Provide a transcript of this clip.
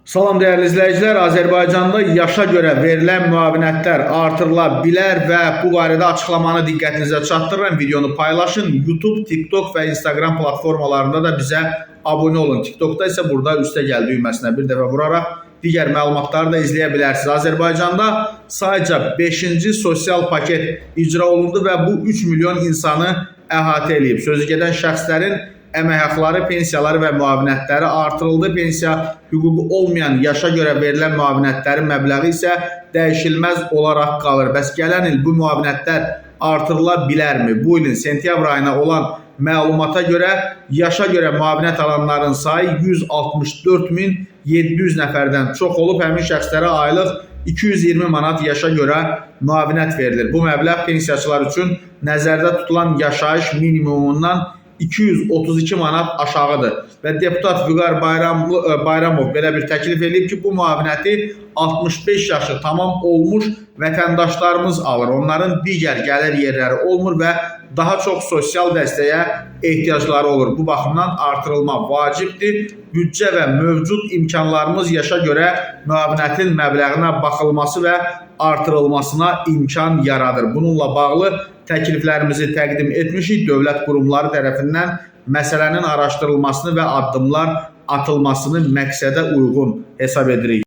Salam dəyərli izləyicilər, Azərbaycanda yaşa görə verilən müavinətlər artırıla bilər və bu barədə açıqlamanı diqqətinizə çatdırıram. Videonu paylaşın. YouTube, TikTok və Instagram platformalarında da bizə abunə olun. TikTokda isə burada üstə gəl düyməsinə bir dəfə vuraraq digər məlumatları da izləyə bilərsiniz. Azərbaycanda sayca 5-ci sosial paket icra olundu və bu 3 milyon insanı əhatə edib. Sözü gedən şəxslərin əmək haqları, pensiyaları və müavinətləri artırıldı. Pensiya hüququ olmayan yaşa görə verilən müavinətlərin məbləği isə dəyişilməz olaraq qalır. Bəs gələn il bu müavinətlər artırıla bilərmi? Bu ilin sentyabr ayına olan məlumata görə yaşa görə müavinət alanların sayı 164.700 nəfərdən çox olub. Həmin şəxslərə aylıq 220 manat yaşa görə müavinət verilir. Bu məbləğ pensiyaçılar üçün nəzərdə tutulan yaşayış minimumundan 232 manat aşağıdır və deputat Vüqar Bayramov belə bir təklif edib ki, bu müavinəti 65 yaşı tamam olmuş vətəndaşlarımız alır. Onların digər gəlir yerləri olmur və daha çox sosial dəstəyə ehtiyacları olur. Bu baxımdan artırılma vacibdir. Büdcə və mövcud imkanlarımız yaşa görə müavinətin məbləğinə baxılması və artırılmasına imkan yaradır. Bununla bağlı təkliflərimizi təqdim etmişik. Dövlət qurumları tərəfindən məsələnin araşdırılmasını və addımlar atılmasını məqsədə uyğun hesab edirik.